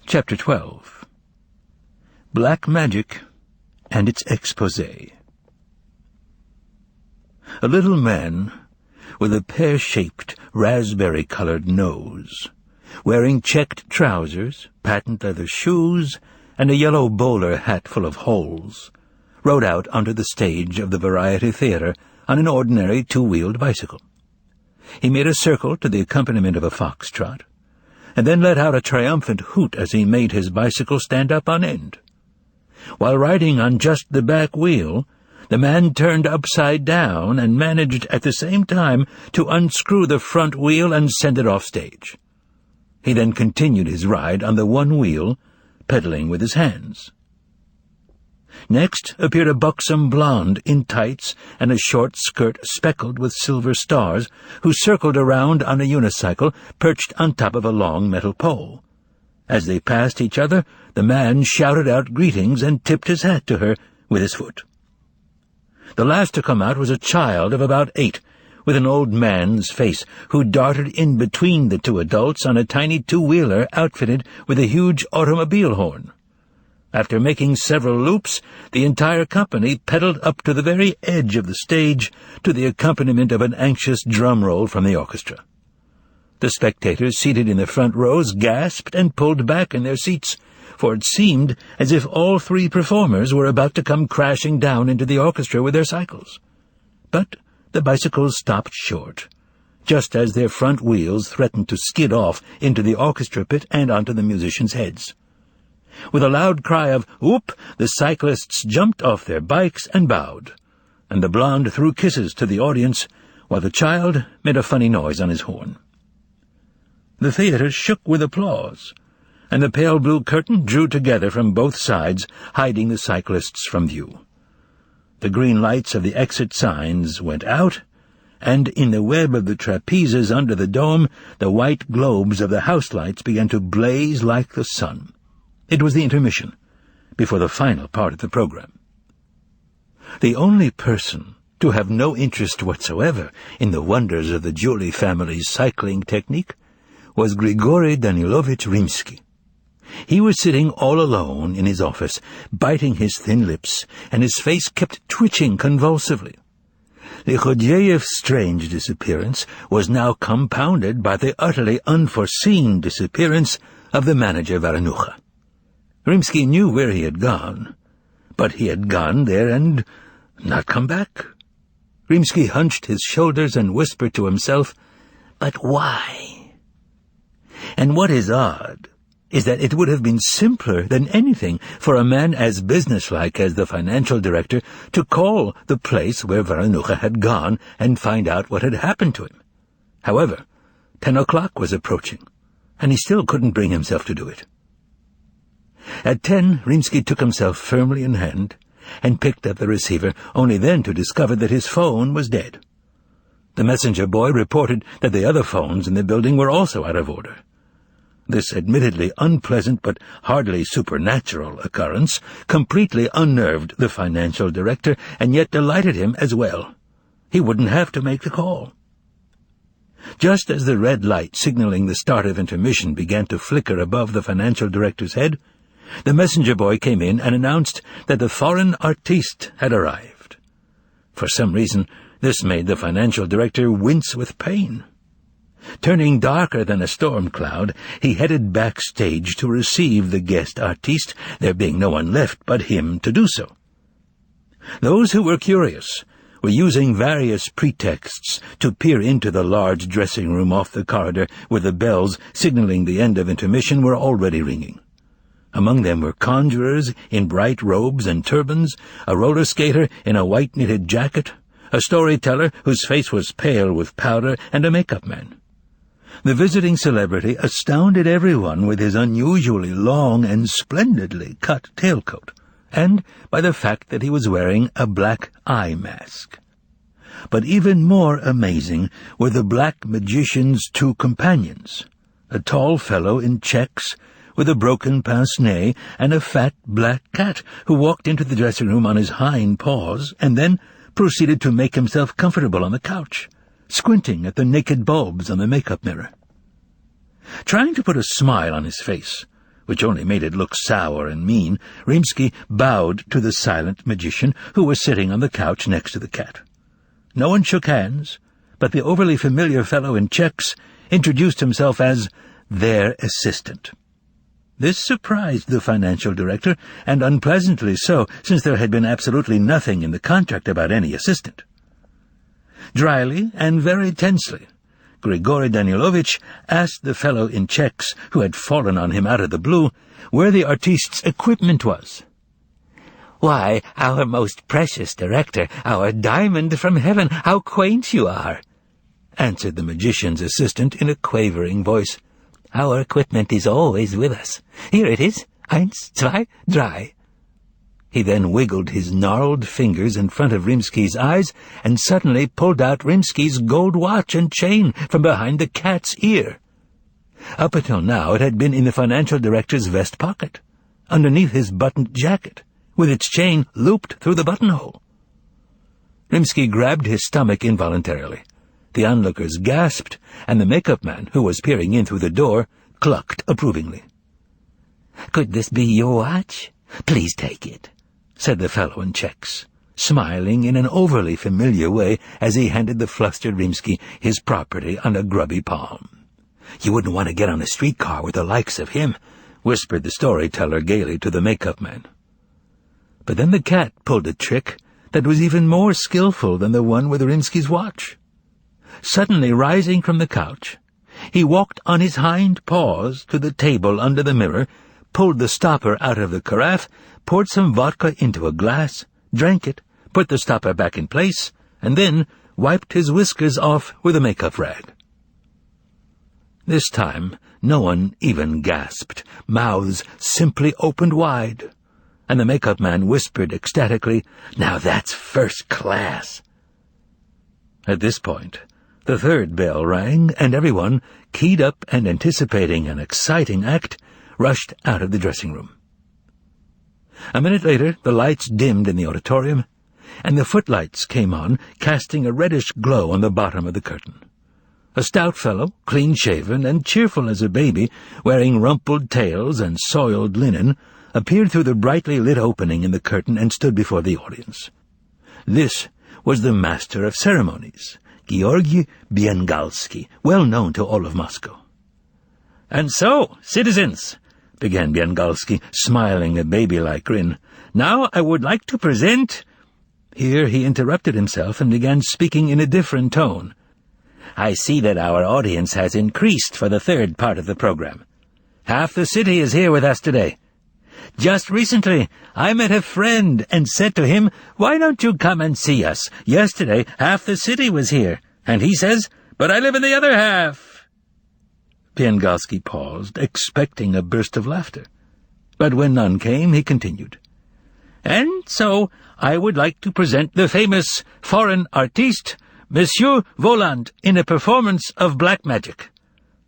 Chapter 12. Black Magic and its Exposé. A little man with a pear-shaped, raspberry-colored nose, wearing checked trousers, patent leather shoes, and a yellow bowler hat full of holes, rode out onto the stage of the Variety Theatre on an ordinary two-wheeled bicycle. He made a circle to the accompaniment of a foxtrot, and then let out a triumphant hoot as he made his bicycle stand up on end. While riding on just the back wheel, the man turned upside down and managed at the same time to unscrew the front wheel and send it off stage. He then continued his ride on the one wheel, pedaling with his hands. Next appeared a buxom blonde in tights and a short skirt speckled with silver stars, who circled around on a unicycle perched on top of a long metal pole. As they passed each other, the man shouted out greetings and tipped his hat to her with his foot. The last to come out was a child of about 8, with an old man's face, who darted in between the two adults on a tiny two-wheeler outfitted with a huge automobile horn. After making several loops, the entire company pedaled up to the very edge of the stage to the accompaniment of an anxious drum roll from the orchestra. The spectators seated in the front rows gasped and pulled back in their seats, for it seemed as if all 3 performers were about to come crashing down into the orchestra with their cycles. But the bicycles stopped short, just as their front wheels threatened to skid off into the orchestra pit and onto the musicians' heads. With a loud cry of "Whoop!" the cyclists jumped off their bikes and bowed, and the blonde threw kisses to the audience, while the child made a funny noise on his horn. The theatre shook with applause, and the pale blue curtain drew together from both sides, hiding the cyclists from view. The green lights of the exit signs went out, and in the web of the trapezes under the dome, the white globes of the house lights began to blaze like the sun. It was the intermission, before the final part of the program. The only person to have no interest whatsoever in the wonders of the Julie family's cycling technique was Grigory Danilovich Rimsky. He was sitting all alone in his office, biting his thin lips, and his face kept twitching convulsively. Likhodeyev's strange disappearance was now compounded by the utterly unforeseen disappearance of the manager Varanucha. Rimsky knew where he had gone, but he had gone there and not come back. Rimsky hunched his shoulders and whispered to himself, "But why?" And what is odd is that it would have been simpler than anything for a man as businesslike as the financial director to call the place where Varanucha had gone and find out what had happened to him. However, 10 o'clock was approaching, and he still couldn't bring himself to do it. At 10, Rimsky took himself firmly in hand and picked up the receiver, only then to discover that his phone was dead. The messenger boy reported that the other phones in the building were also out of order. This admittedly unpleasant but hardly supernatural occurrence completely unnerved the financial director, and yet delighted him as well. He wouldn't have to make the call. Just as the red light signaling the start of intermission began to flicker above the financial director's head, the messenger boy came in and announced that the foreign artiste had arrived. For some reason, this made the financial director wince with pain. Turning darker than a storm cloud, he headed backstage to receive the guest artiste, there being no one left but him to do so. Those who were curious were using various pretexts to peer into the large dressing room off the corridor, where the bells signaling the end of intermission were already ringing. Among them were conjurers in bright robes and turbans, a roller skater in a white knitted jacket, a storyteller whose face was pale with powder, and a makeup man. The visiting celebrity astounded everyone with his unusually long and splendidly cut tailcoat, and by the fact that he was wearing a black eye mask. But even more amazing were the black magician's 2 companions, a tall fellow in checks with a broken pince-nez and a fat black cat who walked into the dressing room on his hind paws and then proceeded to make himself comfortable on the couch, squinting at the naked bulbs on the makeup mirror. Trying to put a smile on his face which only made it look sour and mean, Rimsky bowed to the silent magician who was sitting on the couch next to the cat. No one shook hands, but the overly familiar fellow in checks introduced himself as their assistant. This surprised the financial director, and unpleasantly so, since there had been absolutely nothing in the contract about any assistant. Dryly and very tensely, Grigory Danilovich asked the fellow in checks, who had fallen on him out of the blue, where the artiste's equipment was. "Why, our most precious director, our diamond from heaven, how quaint you are," answered the magician's assistant in a quavering voice. "Our equipment is always with us. Here it is. 1, 2, 3. He then wiggled his gnarled fingers in front of Rimsky's eyes and suddenly pulled out Rimsky's gold watch and chain from behind the cat's ear. Up until now it had been in the financial director's vest pocket, underneath his buttoned jacket, with its chain looped through the buttonhole. Rimsky grabbed his stomach involuntarily. The onlookers gasped, and the makeup man, who was peering in through the door, clucked approvingly. "Could this be your watch? Please take it," said the fellow in checks, smiling in an overly familiar way as he handed the flustered Rimsky his property on a grubby palm. "You wouldn't want to get on a streetcar with the likes of him," whispered the storyteller gaily to the makeup man. But then the cat pulled a trick that was even more skillful than the one with Rimsky's watch. Suddenly rising from the couch, he walked on his hind paws to the table under the mirror, pulled the stopper out of the carafe, poured some vodka into a glass, drank it, put the stopper back in place, and then wiped his whiskers off with a makeup rag. This time no one even gasped. Mouths simply opened wide, and the makeup man whispered ecstatically, "Now that's first class." At this point, the third bell rang, and everyone, keyed up and anticipating an exciting act, rushed out of the dressing room. A minute later, the lights dimmed in the auditorium, and the footlights came on, casting a reddish glow on the bottom of the curtain. A stout fellow, clean-shaven and cheerful as a baby, wearing rumpled tails and soiled linen, appeared through the brightly lit opening in the curtain and stood before the audience. This was the master of ceremonies, Georgy Biengalski, well known to all of Moscow. "And so, citizens," began Biengalski, smiling a baby-like grin, "now I would like to present—" Here he interrupted himself and began speaking in a different tone. "I see that our audience has increased for the third part of the program. Half the city is here with us today. Just recently, I met a friend and said to him, 'Why don't you come and see us?' Yesterday, half the city was here, and he says, 'But I live in the other half.'" Biengalski paused, expecting a burst of laughter. But when none came, he continued, "And so I would like to present the famous foreign artiste, Monsieur Voland, in a performance of black magic.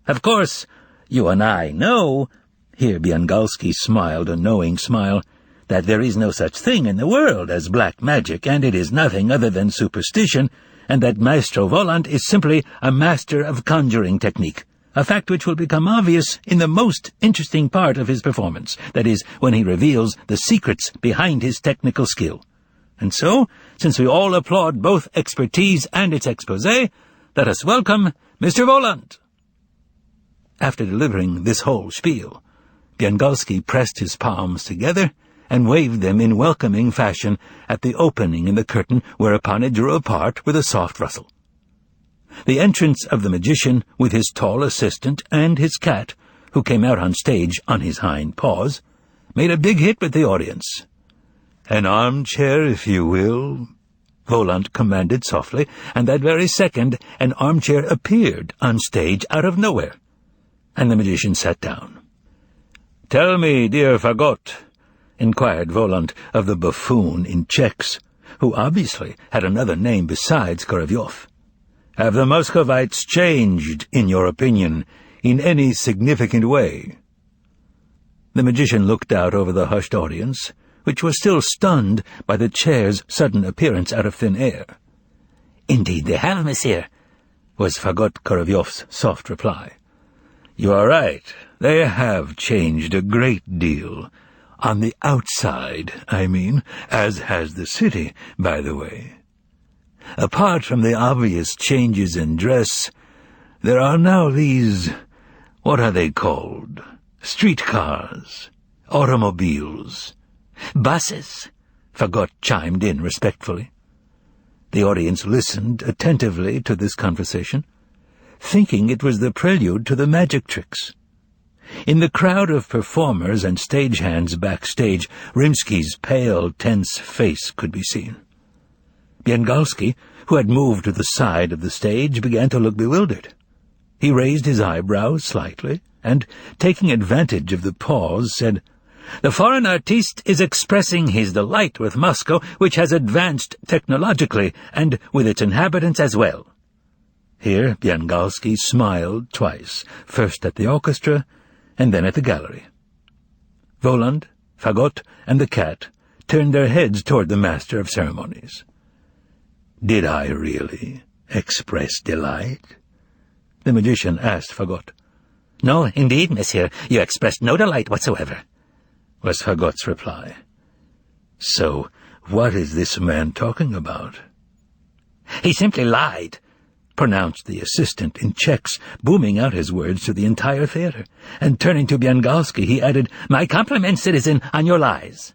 Of course, you and I know," here Biengalski smiled a knowing smile, "that there is no such thing in the world as black magic, and it is nothing other than superstition, and that Maestro Voland is simply a master of conjuring technique, a fact which will become obvious in the most interesting part of his performance, that is, when he reveals the secrets behind his technical skill. And so, since we all applaud both expertise and its exposé, let us welcome Mr. Voland." After delivering this whole spiel, Biengalski pressed his palms together and waved them in welcoming fashion at the opening in the curtain, whereupon it drew apart with a soft rustle. The entrance of the magician, with his tall assistant and his cat, who came out on stage on his hind paws, made a big hit with the audience. "An armchair, if you will," Voland commanded softly, and that very second an armchair appeared on stage out of nowhere, and the magician sat down. "Tell me, dear Fagot," inquired Voland of the buffoon in checks, who obviously had another name besides Korovyov, "have the Muscovites changed, in your opinion, in any significant way?" The magician looked out over the hushed audience, which was still stunned by the chair's sudden appearance out of thin air. "Indeed they have, monsieur," was Fagot Korovyov's soft reply. You are right. They have changed a great deal. On the outside, I mean, as has the city, by the way. Apart from the obvious changes in dress, there are now these, what are they called? Streetcars, automobiles, Buses, Fagot chimed in respectfully. The audience listened attentively to this conversation, thinking it was the prelude to the magic tricks. In the crowd of performers and stagehands backstage, Rimsky's pale, tense face could be seen. Biengalski, who had moved to the side of the stage, began to look bewildered. He raised his eyebrows slightly, and, taking advantage of the pause, said, "The foreign artiste is expressing his delight with Moscow, which has advanced technologically, and with its inhabitants as well." Here Biengalski smiled twice, first at the orchestra, and then at the gallery. Voland, Fagot, and the cat turned their heads toward the master of ceremonies. "Did I really express delight?" the magician asked Fagot. "No, indeed, monsieur, you expressed no delight whatsoever," was Fagot's reply. "So, what is this man talking about?" "He simply lied," pronounced the assistant in Czechs, booming out his words to the entire theater, and turning to Biengalski, he added, "My compliments, citizen, on your lies."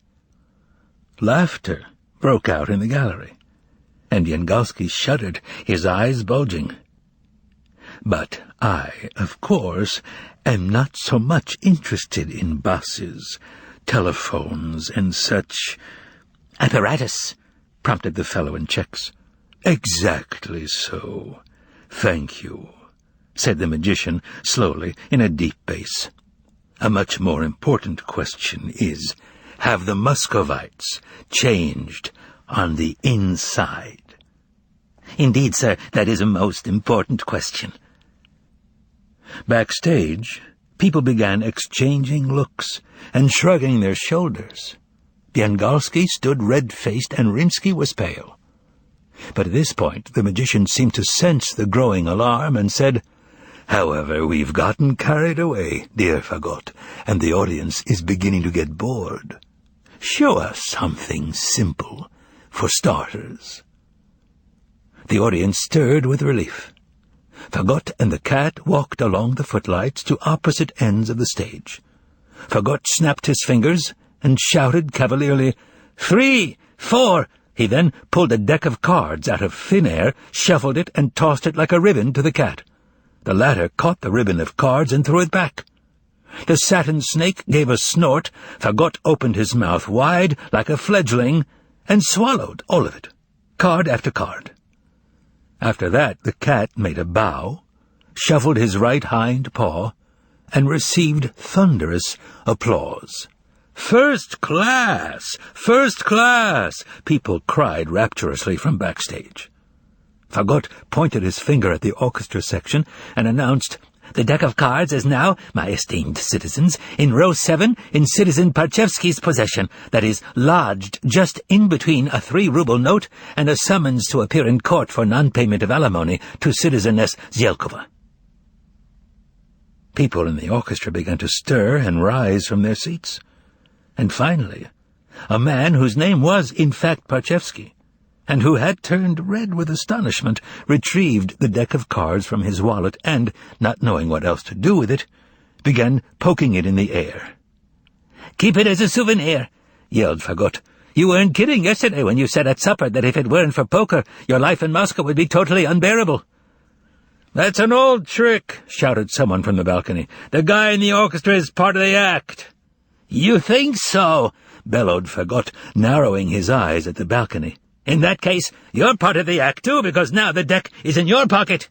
Laughter broke out in the gallery, and Biengalski shuddered, his eyes bulging. "But I, of course, am not so much interested in buses, telephones, and such—" "Apparatus," prompted the fellow in Czechs. "Exactly so. Thank you," said the magician slowly in a deep bass. "A much more important question is, have the Muscovites changed on the inside?" "Indeed, sir, that is a most important question." Backstage, people began exchanging looks and shrugging their shoulders. Biengalski stood red-faced and Rimsky was pale. But at this point, the magician seemed to sense the growing alarm and said, "However, we've gotten carried away, dear Fagot, and the audience is beginning to get bored. Show us something simple, for starters." The audience stirred with relief. Fagot and the cat walked along the footlights to opposite ends of the stage. Fagot snapped his fingers and shouted cavalierly, "3, 4, He then pulled a deck of cards out of thin air, shuffled it, and tossed it like a ribbon to the cat. The latter caught the ribbon of cards and threw it back. The satin snake gave a snort, Fagot opened his mouth wide like a fledgling, and swallowed all of it, card after card. After that the cat made a bow, shuffled his right hind paw, and received thunderous applause. "First class! First class!" people cried rapturously from backstage. Fagot pointed his finger at the orchestra section and announced, "The deck of cards is now, my esteemed citizens, in row 7 in Citizen Parchevsky's possession, that is, lodged just in between a 3-ruble note and a summons to appear in court for non-payment of alimony to Citizeness Zelkova." People in the orchestra began to stir and rise from their seats. And finally, a man whose name was, in fact, Parchevsky, and who had turned red with astonishment, retrieved the deck of cards from his wallet and, not knowing what else to do with it, began poking it in the air. "Keep it as a souvenir," yelled Fagot. "You weren't kidding yesterday when you said at supper that if it weren't for poker, your life in Moscow would be totally unbearable." "That's an old trick," shouted someone from the balcony. "The guy in the orchestra is part of the act." "You think so?" bellowed Fagot, narrowing his eyes at the balcony. "In that case, you're part of the act, too, because now the deck is in your pocket."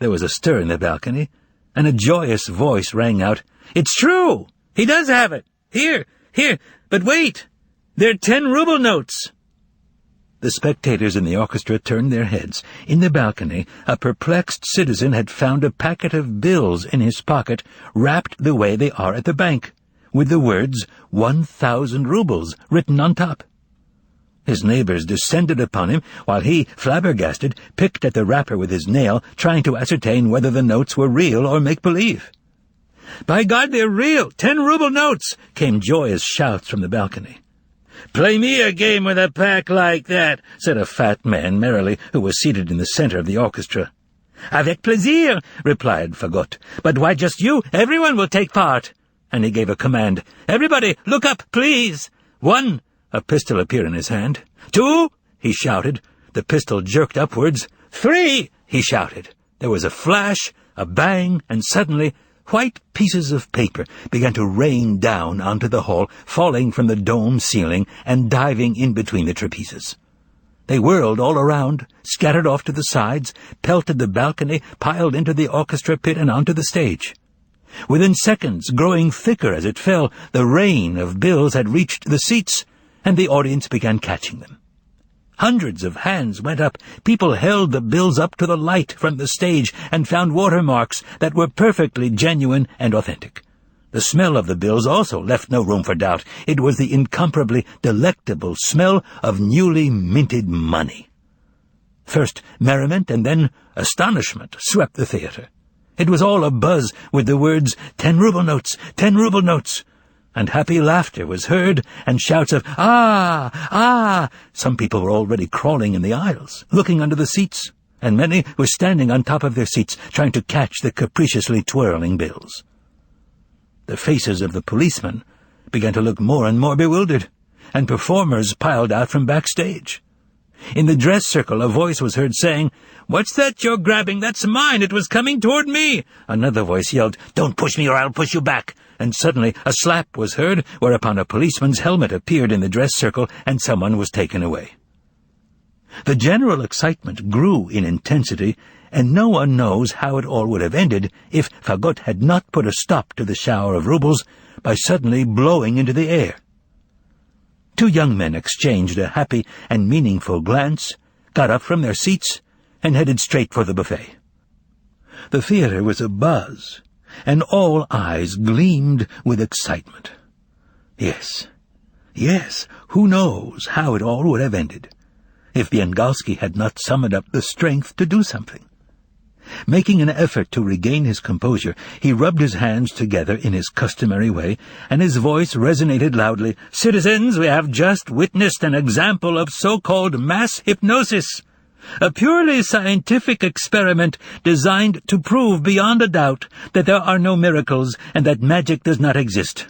There was a stir in the balcony, and a joyous voice rang out, "It's true! He does have it! Here, but wait! They're 10-ruble notes!" The spectators in the orchestra turned their heads. In the balcony, a perplexed citizen had found a packet of bills in his pocket, wrapped the way they are at the bank, with the words 1,000 rubles written on top. His neighbors descended upon him, while he, flabbergasted, picked at the wrapper with his nail, trying to ascertain whether the notes were real or make-believe. "By God, they're real! 10-ruble notes!" came joyous shouts from the balcony. "Play me a game with a pack like that," said a fat man merrily, who was seated in the center of the orchestra. "Avec plaisir," replied Fagot. "But why just you? Everyone will take part." And he gave a command. "Everybody, look up, please." 1, a pistol appeared in his hand. 2, he shouted. The pistol jerked upwards. 3, he shouted. There was a flash, a bang, and suddenly white pieces of paper began to rain down onto the hall, falling from the dome ceiling and diving in between the trapezes. They whirled all around, scattered off to the sides, pelted the balcony, piled into the orchestra pit and onto the stage. Within seconds, growing thicker as it fell, the rain of bills had reached the seats, and the audience began catching them. Hundreds of hands went up. People held the bills up to the light from the stage and found watermarks that were perfectly genuine and authentic. The smell of the bills also left no room for doubt. It was the incomparably delectable smell of newly minted money. First merriment and then astonishment swept the theater. It was all abuzz with the words, 10-ruble notes, 10-ruble notes. And happy laughter was heard, and shouts of, "Ah! Ah!" Some people were already crawling in the aisles, looking under the seats, and many were standing on top of their seats, trying to catch the capriciously twirling bills. The faces of the policemen began to look more and more bewildered, and performers piled out from backstage. In the dress circle a voice was heard saying, "What's that you're grabbing? That's mine. It was coming toward me." Another voice yelled, "Don't push me or I'll push you back." And suddenly a slap was heard, whereupon a policeman's helmet appeared in the dress circle and someone was taken away. The general excitement grew in intensity, and no one knows how it all would have ended if Fagot had not put a stop to the shower of rubles by suddenly blowing into the air. 2 young men exchanged a happy and meaningful glance, got up from their seats, and headed straight for the buffet. The theater was abuzz, and all eyes gleamed with excitement. Yes, who knows how it all would have ended if Biengalski had not summoned up the strength to do something. Making an effort to regain his composure, he rubbed his hands together in his customary way, and his voice resonated loudly. "Citizens, we have just witnessed an example of so-called mass hypnosis, a purely scientific experiment designed to prove beyond a doubt that there are no miracles and that magic does not exist.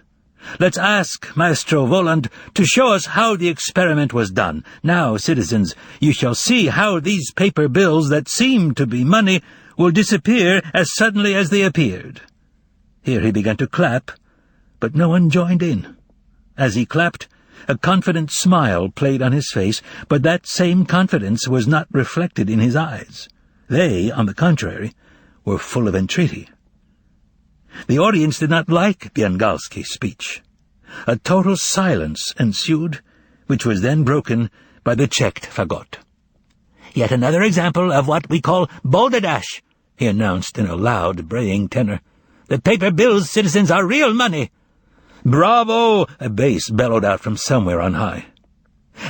Let's ask Maestro Voland to show us how the experiment was done. Now, citizens, you shall see how these paper bills that seem to be money will disappear as suddenly as they appeared." Here he began to clap, but no one joined in. As he clapped, a confident smile played on his face, but that same confidence was not reflected in his eyes. They, on the contrary, were full of entreaty. The audience did not like Biengalski's speech. A total silence ensued, which was then broken by the checked Fagot. "Yet another example of what we call balderdash," he announced in a loud, braying tenor. "The paper bills, citizens, are real money." "Bravo!" a bass bellowed out from somewhere on high.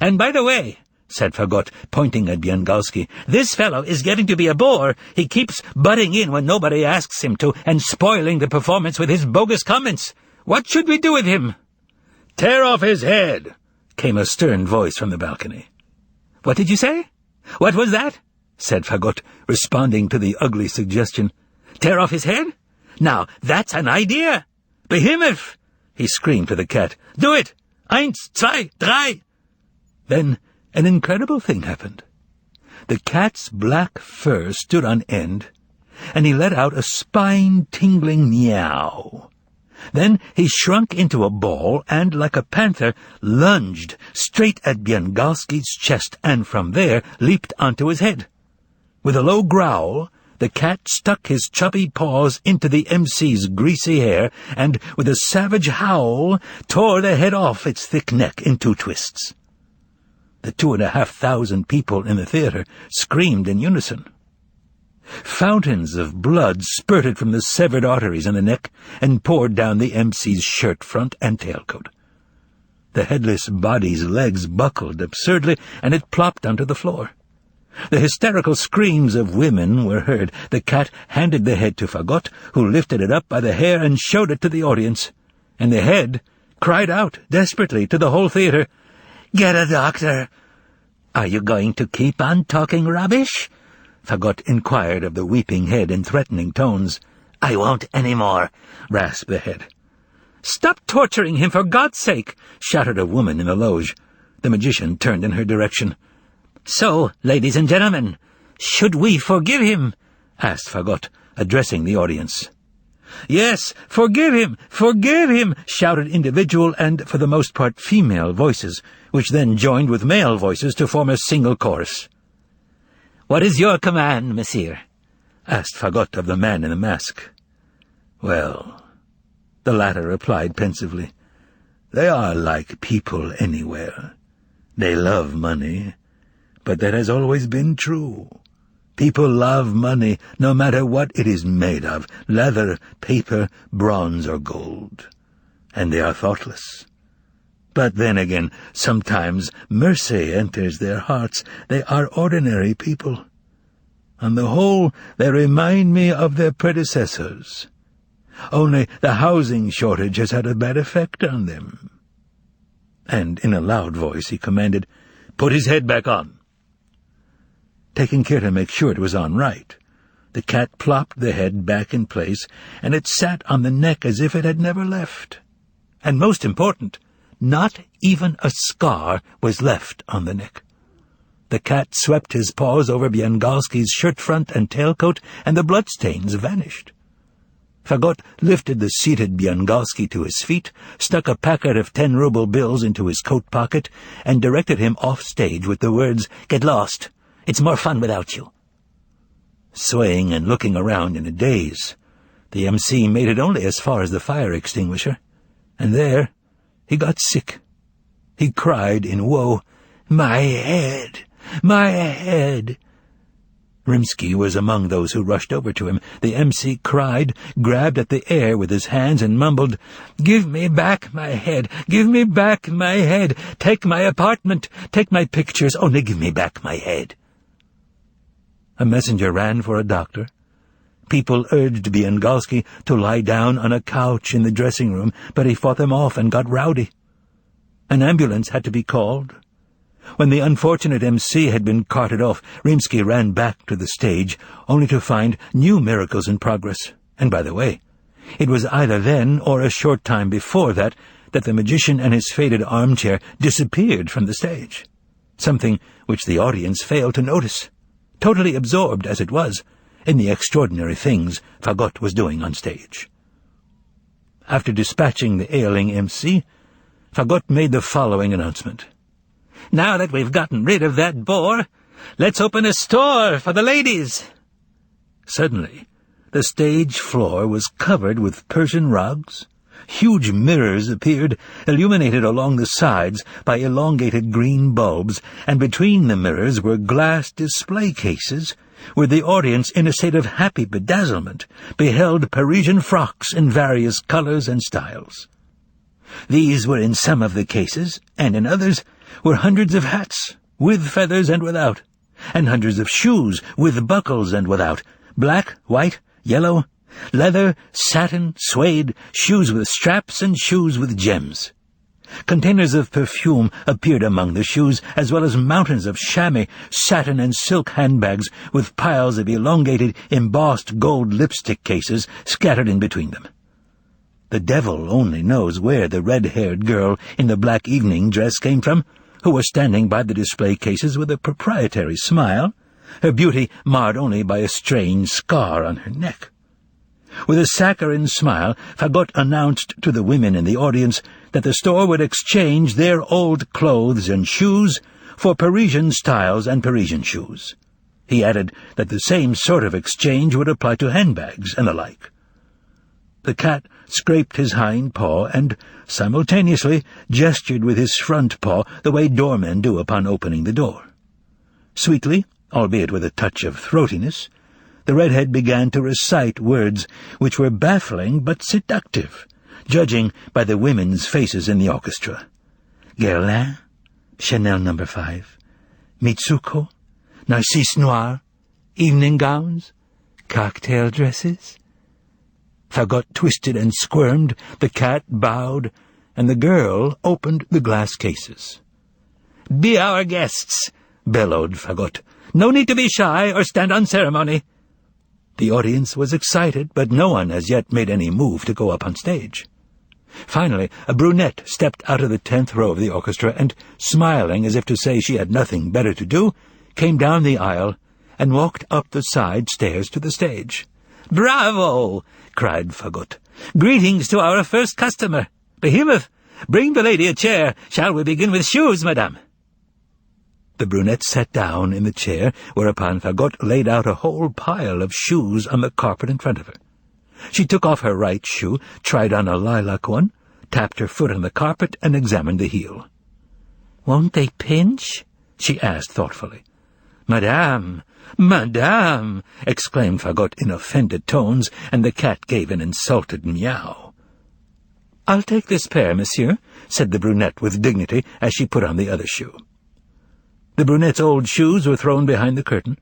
"And by the way," said Fagot, pointing at Biengalski, "this fellow is getting to be a bore. He keeps butting in when nobody asks him to, and spoiling the performance with his bogus comments. What should we do with him?" "Tear off his head," came a stern voice from the balcony. "What did you say? What was that?" said Fagot, responding to the ugly suggestion. "Tear off his head? Now, that's an idea. Behemoth!" he screamed to the cat. "Do it! 1, 2, 3! Then an incredible thing happened. The cat's black fur stood on end, and he let out a spine-tingling meow. Then he shrunk into a ball and, like a panther, lunged straight at Biengalski's chest and from there leaped onto his head. With a low growl, the cat stuck his chubby paws into the MC's greasy hair and, with a savage howl, tore the head off its thick neck in 2 twists. The 2,500 people in the theater screamed in unison. Fountains of blood spurted from the severed arteries in the neck and poured down the MC's shirt front and tailcoat. The headless body's legs buckled absurdly, and it plopped onto the floor. The hysterical screams of women were heard. The cat handed the head to Fagot, who lifted it up by the hair and showed it to the audience. And the head cried out desperately to the whole theatre, "Get a doctor!" "Are you going to keep on talking rubbish?" Fagot inquired of the weeping head in threatening tones. "I won't any more," rasped the head. "Stop torturing him, for God's sake!" shouted a woman in the loge. The magician turned in her direction. "So, ladies and gentlemen, should we forgive him?" asked Fagot, addressing the audience. "Yes, forgive him, shouted individual and, for the most part, female voices, which then joined with male voices to form a single chorus. "What is your command, monsieur?" asked Fagot of the man in the mask. "Well," the latter replied pensively, "they are like people anywhere. They love money, but that has always been true. People love money, no matter what it is made of, leather, paper, bronze, or gold. And they are thoughtless. But then again, sometimes mercy enters their hearts. They are ordinary people. On the whole, they remind me of their predecessors. Only the housing shortage has had a bad effect on them." And in a loud voice he commanded, "Put his head back on." Taking care to make sure it was on right, the cat plopped the head back in place, and it sat on the neck as if it had never left. And most important, not even a scar was left on the neck. The cat swept his paws over Biangalski's shirt front and tailcoat, and the bloodstains vanished. Fagot lifted the seated Biangalski to his feet, stuck a packet of 10-ruble bills into his coat pocket, and directed him off stage with the words, "Get lost. It's more fun without you." Swaying and looking around in a daze, the MC made it only as far as the fire extinguisher, and there he got sick. He cried in woe, "My head! My head!" Rimsky was among those who rushed over to him. The MC cried, grabbed at the air with his hands, and mumbled, "Give me back my head! Give me back my head! Take my apartment! Take my pictures! Only give me back my head!" A messenger ran for a doctor. People urged Biangalski to lie down on a couch in the dressing-room, but he fought them off and got rowdy. An ambulance had to be called. When the unfortunate MC had been carted off, Rimsky ran back to the stage, only to find new miracles in progress. And by the way, it was either then or a short time before that the magician and his faded armchair disappeared from the stage, something which the audience failed to notice, totally absorbed, as it was, in the extraordinary things Fagot was doing on stage. After dispatching the ailing MC, Fagot made the following announcement. "Now that we've gotten rid of that bore, let's open a store for the ladies." Suddenly, the stage floor was covered with Persian rugs. Huge mirrors appeared, illuminated along the sides by elongated green bulbs, and between the mirrors were glass display cases, where the audience, in a state of happy bedazzlement, beheld Parisian frocks in various colors and styles. These were in some of the cases, and in others were hundreds of hats, with feathers and without, and hundreds of shoes, with buckles and without, black, white, yellow, leather, satin, suede, shoes with straps, and shoes with gems. Containers of perfume appeared among the shoes, as well as mountains of chamois, satin, and silk handbags, with piles of elongated, embossed gold lipstick cases scattered in between them. The devil only knows where the red-haired girl in the black evening dress came from, who was standing by the display cases with a proprietary smile, her beauty marred only by a strange scar on her neck. With a saccharine smile, Fagot announced to the women in the audience that the store would exchange their old clothes and shoes for Parisian styles and Parisian shoes. He added that the same sort of exchange would apply to handbags and the like. The cat scraped his hind paw and, simultaneously, gestured with his front paw the way doormen do upon opening the door. Sweetly, albeit with a touch of throatiness, the redhead began to recite words which were baffling but seductive, judging by the women's faces in the orchestra. Guerlain, Chanel No. 5, Mitsuko, narcisse noir, evening gowns, cocktail dresses. Fagot twisted and squirmed, the cat bowed, and the girl opened the glass cases. "Be our guests," bellowed Fagot. "No need to be shy or stand on ceremony." The audience was excited, but no one as yet made any move to go up on stage. Finally, a brunette stepped out of the 10th row of the orchestra and, smiling as if to say she had nothing better to do, came down the aisle and walked up the side stairs to the stage. "Bravo!" cried Fagot. "Greetings to our first customer. Behemoth, bring the lady a chair. Shall we begin with shoes, madame?" The brunette sat down in the chair, whereupon Fagot laid out a whole pile of shoes on the carpet in front of her. She took off her right shoe, tried on a lilac one, tapped her foot on the carpet, and examined the heel. "Won't they pinch?" she asked thoughtfully. "Madame, madame!" exclaimed Fagot in offended tones, and the cat gave an insulted meow. "I'll take this pair, monsieur," said the brunette with dignity as she put on the other shoe. The brunette's old shoes were thrown behind the curtain,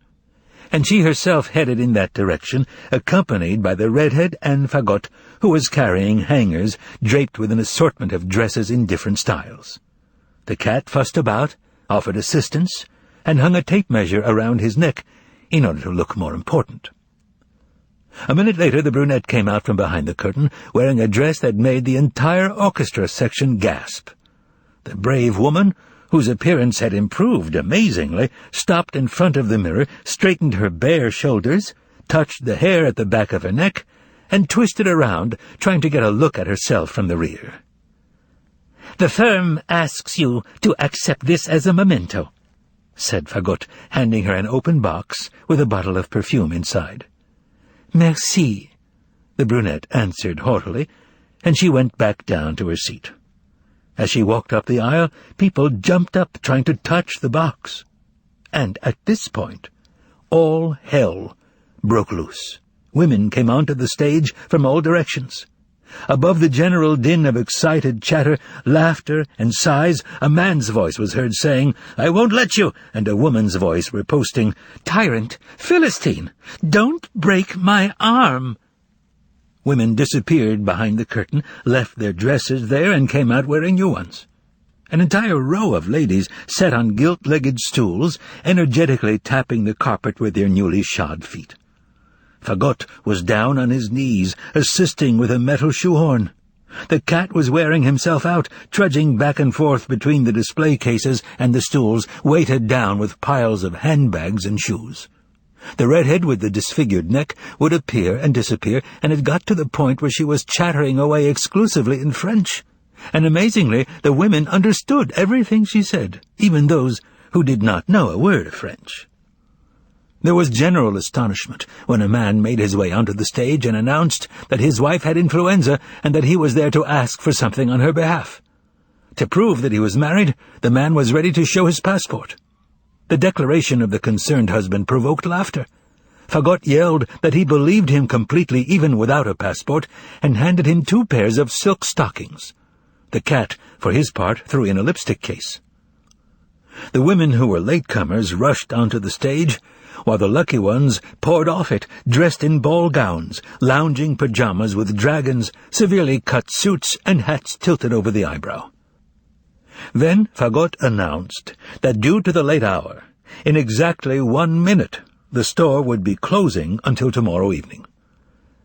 and she herself headed in that direction, accompanied by the redhead and Fagot, who was carrying hangers draped with an assortment of dresses in different styles. The cat fussed about, offered assistance, and hung a tape measure around his neck in order to look more important. A minute later the brunette came out from behind the curtain, wearing a dress that made the entire orchestra section gasp. The brave woman, whose appearance had improved amazingly, stopped in front of the mirror, straightened her bare shoulders, touched the hair at the back of her neck, and twisted around, trying to get a look at herself from the rear. "The firm asks you to accept this as a memento," said Fagot, handing her an open box with a bottle of perfume inside. "Merci," the brunette answered haughtily, and she went back down to her seat. As she walked up the aisle, people jumped up trying to touch the box. And at this point, all hell broke loose. Women came onto the stage from all directions. Above the general din of excited chatter, laughter, and sighs, a man's voice was heard saying, "I won't let you," and a woman's voice riposting, "Tyrant, Philistine, don't break my arm." Women disappeared behind the curtain, left their dresses there, and came out wearing new ones. An entire row of ladies sat on gilt-legged stools, energetically tapping the carpet with their newly shod feet. Fagot was down on his knees, assisting with a metal shoehorn. The cat was wearing himself out, trudging back and forth between the display cases and the stools, weighted down with piles of handbags and shoes. The redhead with the disfigured neck would appear and disappear, and it got to the point where she was chattering away exclusively in French. And amazingly, the women understood everything she said, even those who did not know a word of French. There was general astonishment when a man made his way onto the stage and announced that his wife had influenza and that he was there to ask for something on her behalf. To prove that he was married, the man was ready to show his passport. The declaration of the concerned husband provoked laughter. Fagot yelled that he believed him completely even without a passport, and handed him 2 pairs of silk stockings. The cat, for his part, threw in a lipstick case. The women who were latecomers rushed onto the stage, while the lucky ones poured off it, dressed in ball gowns, lounging pajamas with dragons, severely cut suits, and hats tilted over the eyebrow. Then Fagot announced that due to the late hour, in exactly 1 minute, the store would be closing until tomorrow evening.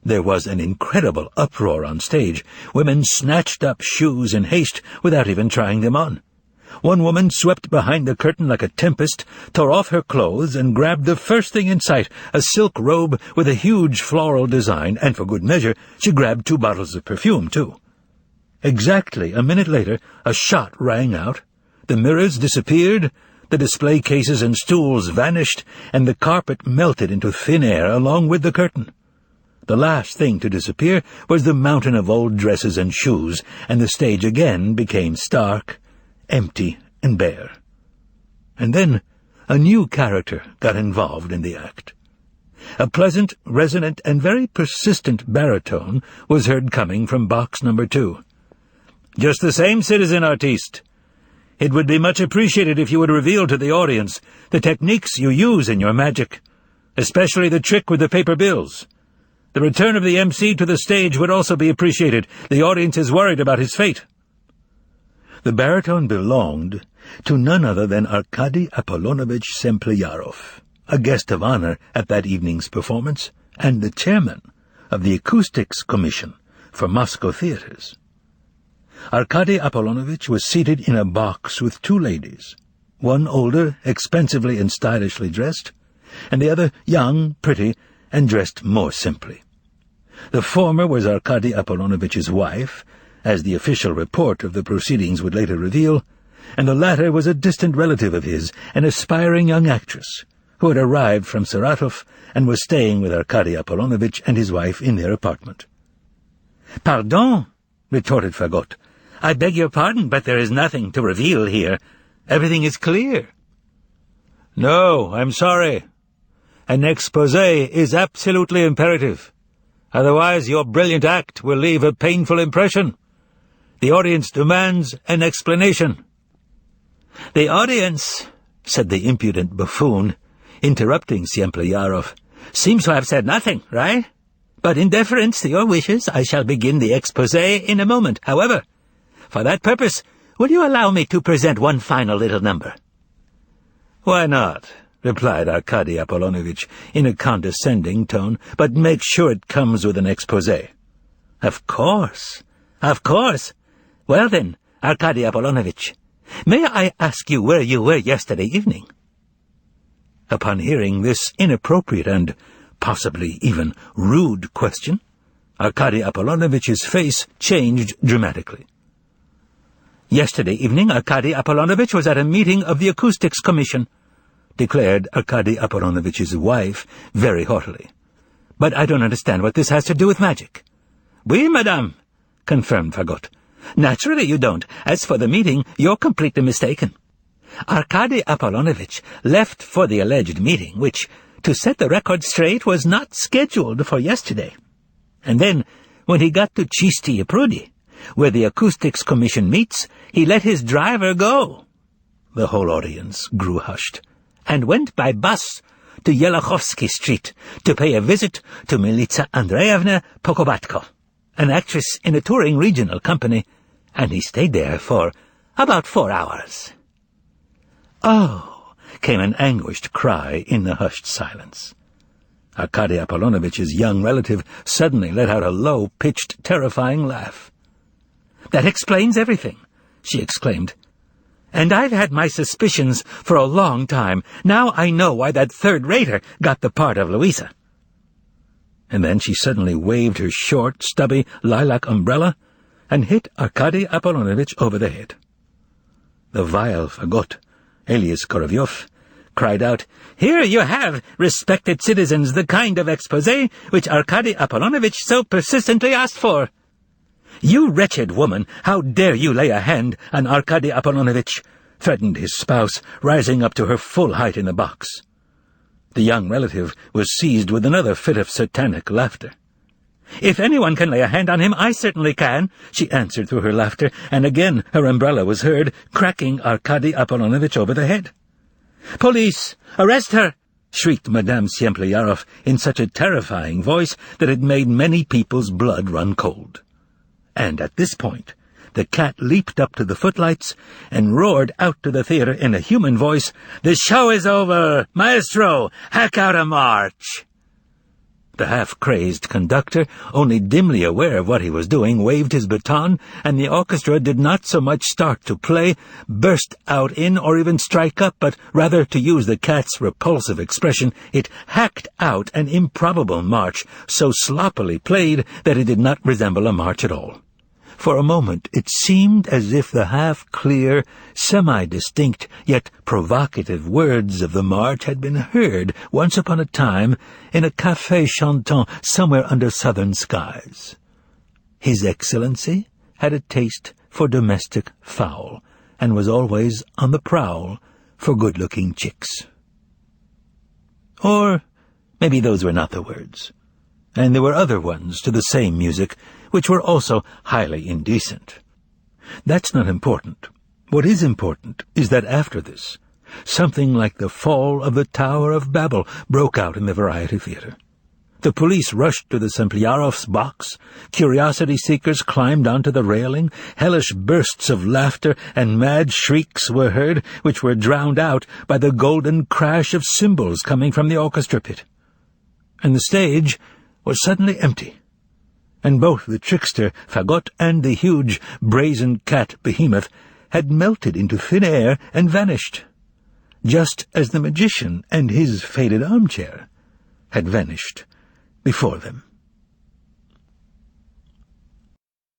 There was an incredible uproar on stage. Women snatched up shoes in haste without even trying them on. One woman swept behind the curtain like a tempest, tore off her clothes, and grabbed the first thing in sight, a silk robe with a huge floral design, and for good measure, she grabbed 2 bottles of perfume, too. Exactly a minute later, a shot rang out, the mirrors disappeared, the display cases and stools vanished, and the carpet melted into thin air along with the curtain. The last thing to disappear was the mountain of old dresses and shoes, and the stage again became stark, empty, and bare. And then a new character got involved in the act. A pleasant, resonant, and very persistent baritone was heard coming from box number 2. "Just the same, citizen artiste. It would be much appreciated if you would reveal to the audience the techniques you use in your magic, especially the trick with the paper bills. The return of the MC to the stage would also be appreciated. The audience is worried about his fate." The baritone belonged to none other than Arkady Apollonovich Sempleyarov, a guest of honor at that evening's performance, and the chairman of the Acoustics Commission for Moscow theaters. Arkady Apollonovich was seated in a box with two ladies, one older, expensively and stylishly dressed, and the other young, pretty, and dressed more simply. The former was Arkady Apollonovich's wife, as the official report of the proceedings would later reveal, and the latter was a distant relative of his, an aspiring young actress, who had arrived from Saratov and was staying with Arkady Apollonovich and his wife in their apartment. "Pardon," retorted Fagot. "I beg your pardon, but there is nothing to reveal here. Everything is clear." "No, I'm sorry. An exposé is absolutely imperative. Otherwise your brilliant act will leave a painful impression. The audience demands an explanation." "The audience," said the impudent buffoon, interrupting Sempleyarov, "seems to have said nothing, right? But in deference to your wishes, I shall begin the exposé in a moment. However, for that purpose, will you allow me to present one final little number?" "Why not?" replied Arkady Apollonovich in a condescending tone, "but make sure it comes with an exposé." Of course. Well then, Arkady Apollonovich, may I ask you where you were yesterday evening?" Upon hearing this inappropriate and possibly even rude question, Arkady Apollonovich's face changed dramatically. "Yesterday evening Arkady Apollonovich was at a meeting of the Acoustics Commission," declared Arkady Apollonovich's wife very haughtily. "But I don't understand what this has to do with magic." "Oui, madame," confirmed Fagot. "Naturally you don't. As for the meeting, you're completely mistaken. Arkady Apollonovich left for the alleged meeting, which, to set the record straight, was not scheduled for yesterday. And then, when he got to Chisty Prudi, where the Acoustics Commission meets, he let his driver go." The whole audience grew hushed, "and went by bus to Yelochovsky Street to pay a visit to Militsa Andreevna Pokobatko, an actress in a touring regional company, and he stayed there for about 4 hours. "Oh!" came an anguished cry in the hushed silence. Arkady Apollonovich's young relative suddenly let out a low-pitched, terrifying laugh. "That explains everything," she exclaimed. "And I've had my suspicions for a long time. Now I know why that third-rater got the part of Louisa." And then she suddenly waved her short, stubby, lilac umbrella and hit Arkady Apollonovich over the head. The vile Fagot, alias Korovyov, cried out, "Here you have, respected citizens, the kind of exposé which Arkady Apollonovich so persistently asked for. You wretched woman, how dare you lay a hand on Arkady Apollonovich?" threatened his spouse, rising up to her full height in the box. The young relative was seized with another fit of satanic laughter. "If anyone can lay a hand on him, I certainly can," she answered through her laughter, and again her umbrella was heard, cracking Arkady Apollonovich over the head. "Police! Arrest her!" shrieked Madame Sempleyarov in such a terrifying voice that it made many people's blood run cold. And at this point, the cat leaped up to the footlights and roared out to the theater in a human voice, "The show is over! Maestro, hack out a march!" The half-crazed conductor, only dimly aware of what he was doing, waved his baton, and the orchestra did not so much start to play, burst out in, or even strike up, but rather, to use the cat's repulsive expression, it hacked out an improbable march, so sloppily played that it did not resemble a march at all. For a moment it seemed as if the half-clear, semi-distinct, yet provocative words of the march had been heard once upon a time in a café chantant somewhere under southern skies. His Excellency had a taste for domestic fowl, and was always on the prowl for good-looking chicks. Or maybe those were not the words, and there were other ones to the same music which were also highly indecent. That's not important. What is important is that after this, something like the fall of the Tower of Babel broke out in the Variety Theatre. The police rushed to the Sempliarov's box, curiosity-seekers climbed onto the railing, hellish bursts of laughter and mad shrieks were heard, which were drowned out by the golden crash of cymbals coming from the orchestra pit. And the stage was suddenly empty, and both the trickster Fagot and the huge brazen cat Behemoth had melted into thin air and vanished, just as the magician and his faded armchair had vanished before them.